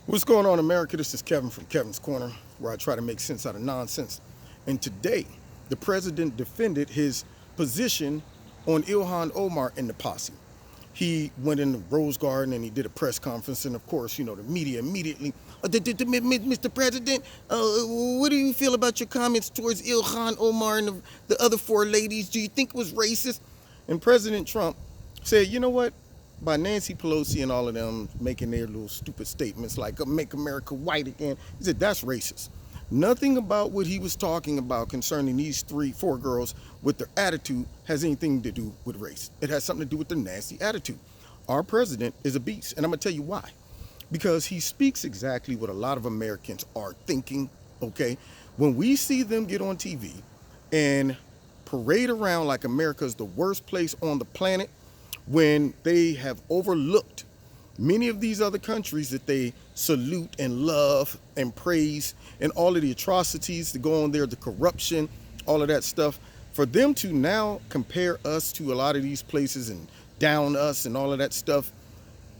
What's going on, America? This is Kevin from Kevin's Corner, where I try to make sense out of nonsense. And today, the president defended his position on Ilhan Omar and the posse. He went in the Rose Garden and he did a press conference, and of course, the media immediately, Mr. President, what do you feel about your comments towards Ilhan Omar and the other four ladies? Do you think it was racist? And President Trump said, you know what? By Nancy Pelosi and all of them making their little stupid statements like make America white again. He said that's racist. Nothing about what he was talking about concerning these four girls with their attitude has anything to do with race. It has something to do with their nasty attitude. Our president is a beast, and I'm gonna tell you why. Because he speaks exactly what a lot of Americans are thinking, okay? When we see them get on TV and parade around like America's the worst place on the planet, when they have overlooked many of these other countries that they salute and love and praise, and all of the atrocities that go on there, the corruption, all of that stuff, for them to now compare us to a lot of these places and down us and all of that stuff,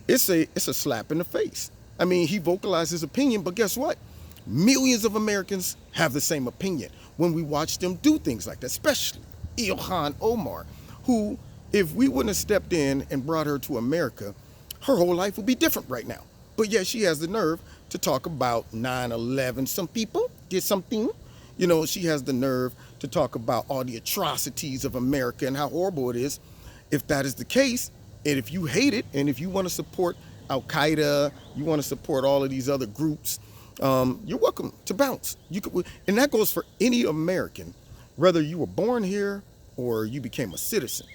it's a slap in the face. I mean, he vocalized his opinion, but guess what? Millions of Americans have the same opinion when we watch them do things like that, especially Ilhan Omar, who, if we wouldn't have stepped in and brought her to America, her whole life would be different right now. But yet she has the nerve to talk about 9/11. Some people did something. She has the nerve to talk about all the atrocities of America and how horrible it is. If that is the case, and if you hate it, and if you want to support Al Qaeda, you want to support all of these other groups, you're welcome to bounce. And that goes for any American, whether you were born here or you became a citizen.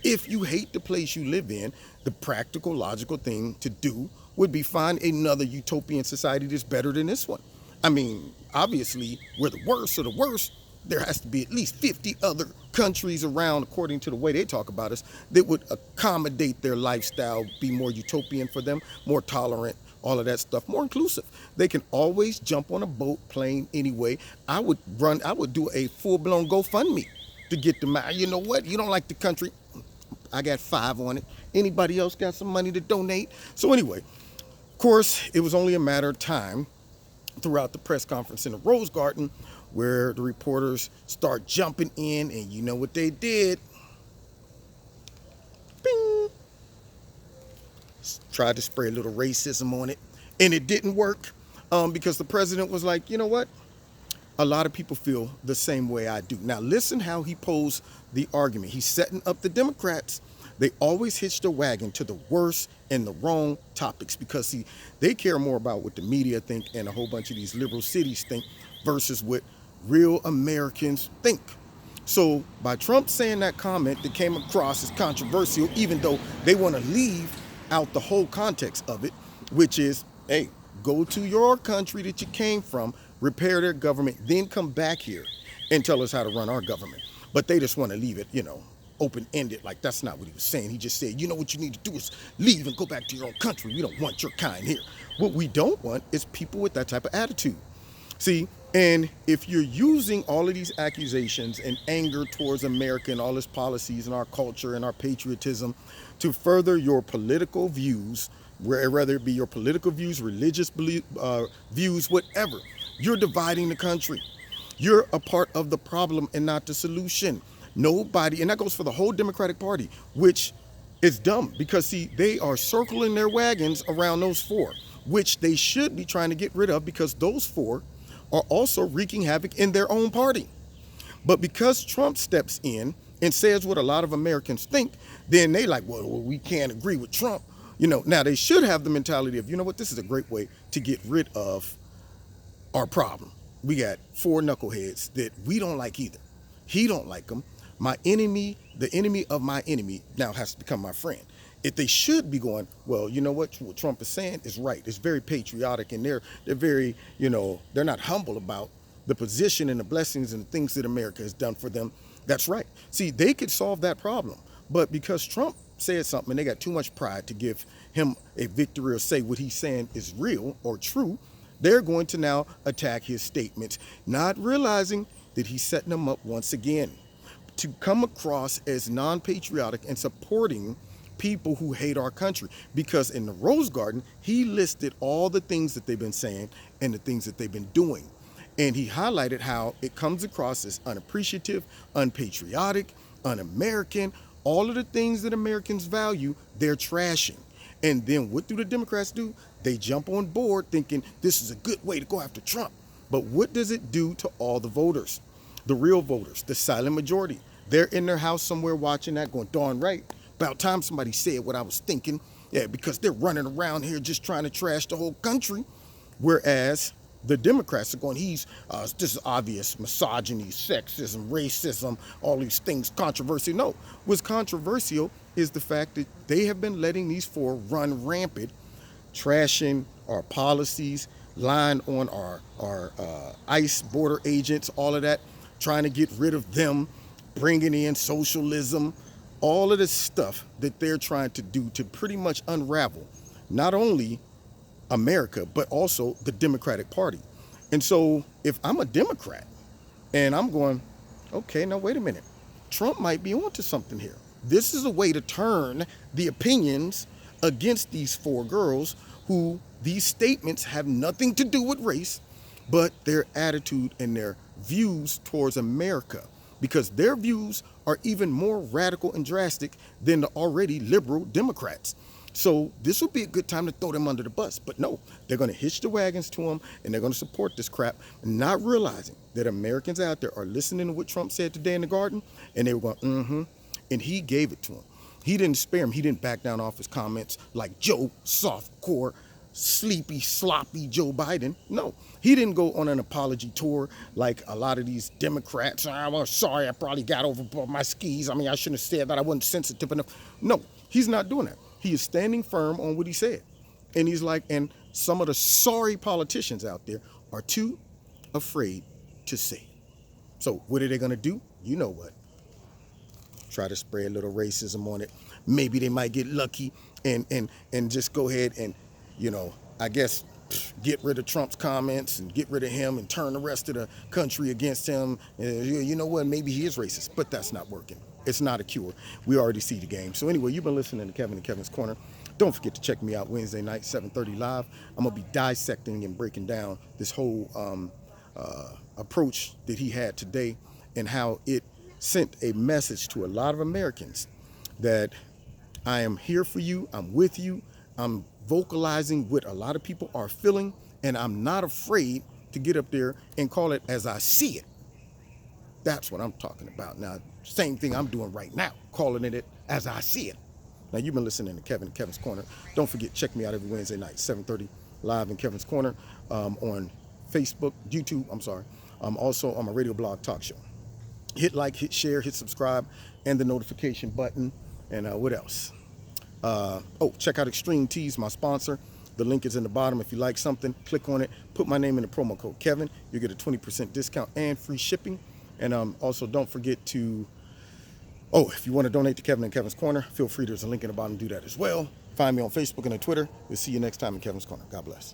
If you hate the place you live in, the practical, logical thing to do would be find another utopian society that's better than this one. I mean, obviously, we're the worst of the worst. There has to be at least 50 other countries around, according to the way they talk about us, that would accommodate their lifestyle, be more utopian for them, more tolerant, all of that stuff, more inclusive. They can always jump on a boat, plane anyway. I would do a full-blown GoFundMe to get them out. You know what? You don't like the country? I got 5 on it. Anybody else got some money to donate? So anyway, of course, it was only a matter of time throughout the press conference in the Rose Garden where the reporters start jumping in, and you know what they did? Bing! Tried to spray a little racism on it, and it didn't work because the president was like, you know what? A lot of people feel the same way I do. Now listen how he posed the argument. He's setting up the Democrats. They always hitch their wagon to the worst and the wrong topics because, see, they care more about what the media think and a whole bunch of these liberal cities think versus what real Americans think. So by Trump saying that comment that came across as controversial, even though they want to leave out the whole context of it, which is, hey, go to your country that you came from, repair their government, then come back here and tell us how to run our government. But they just want to leave it, open-ended. Like, that's not what he was saying. He just said, what you need to do is leave and go back to your own country. We don't want your kind here. What we don't want is people with that type of attitude. See, and if you're using all of these accusations and anger towards America and all its policies and our culture and our patriotism to further your political views, whether it be your political views, religious views, whatever, you're dividing the country. You're a part of the problem and not the solution. Nobody, and that goes for the whole Democratic Party, which is dumb because, see, they are circling their wagons around those four, which they should be trying to get rid of because those four are also wreaking havoc in their own party. But because Trump steps in and says what a lot of Americans think, then they like, well, we can't agree with Trump. Now they should have the mentality of, this is a great way to get rid of our problem. We got 4 knuckleheads that we don't like either. He don't like them. My enemy, the enemy of my enemy, now has to become my friend. If they should be going, well, you know what Trump is saying is right. It's very patriotic, and they're very, they're not humble about the position and the blessings and the things that America has done for them. That's right. See, they could solve that problem. But because Trump said something and they got too much pride to give him a victory or say what he's saying is real or true, they're going to now attack his statements, not realizing that he's setting them up once again to come across as non-patriotic and supporting people who hate our country. Because in the Rose Garden, he listed all the things that they've been saying and the things that they've been doing. And he highlighted how it comes across as unappreciative, unpatriotic, un-American. All of the things that Americans value, they're trashing. And then what do the Democrats do? They jump on board thinking this is a good way to go after Trump. But what does it do to all the voters? The real voters, the silent majority. They're in their house somewhere watching that going, darn right, about time somebody said what I was thinking. Yeah, because they're running around here just trying to trash the whole country. Whereas the Democrats are going, this is obvious misogyny, sexism, racism, all these things, controversy. No, what's controversial is the fact that they have been letting these four run rampant, trashing our policies, lying on our ICE border agents, all of that, trying to get rid of them, bringing in socialism, all of this stuff that they're trying to do to pretty much unravel not only America, but also the Democratic Party. And so if I'm a Democrat and I'm going, okay, now wait a minute, Trump might be onto something here. This is a way to turn the opinions against these four girls who these statements have nothing to do with race, but their attitude and their views towards America, because their views are even more radical and drastic than the already liberal Democrats. So this would be a good time to throw them under the bus. But no, they're going to hitch the wagons to them and they're going to support this crap, not realizing that Americans out there are listening to what Trump said today in the garden, and they were going, and he gave it to them. He didn't spare him. He didn't back down off his comments like Joe, softcore, sleepy, sloppy Joe Biden. No, he didn't go on an apology tour like a lot of these Democrats. I'm sorry, I probably got over my skis. I mean, I shouldn't have said that. I wasn't sensitive enough. No, he's not doing that. He is standing firm on what he said. And he's like, and some of the sorry politicians out there are too afraid to say. So what are they going to do? You know what? Try to spread a little racism on it. Maybe they might get lucky and just go ahead and, I guess, get rid of Trump's comments and get rid of him and turn the rest of the country against him. You know what? Maybe he is racist, but that's not working. It's not a cure. We already see the game. So anyway, you've been listening to Kevin and Kevin's Corner. Don't forget to check me out Wednesday night, 7:30 live. I'm going to be dissecting and breaking down this whole approach that he had today and how it sent a message to a lot of Americans that I am here for you. I'm with you. I'm vocalizing what a lot of people are feeling, and I'm not afraid to get up there and call it as I see it. That's what I'm talking about. Now, same thing I'm doing right now, calling it as I see it. Now, you've been listening to Kevin and Kevin's Corner. Don't forget, check me out every Wednesday night, 7:30 live in Kevin's Corner on Facebook, YouTube, also on my radio blog talk show. Hit like, hit share, hit subscribe, and the notification button. And what else? Check out Extreme Tees, my sponsor. The link is in the bottom. If you like something, click on it. Put my name in the promo code Kevin. You get a 20% discount and free shipping. And also don't forget to, if you want to donate to Kevin and Kevin's Corner, feel free. There's a link in the bottom. Do that as well. Find me on Facebook and on Twitter. We'll see you next time in Kevin's Corner. God bless.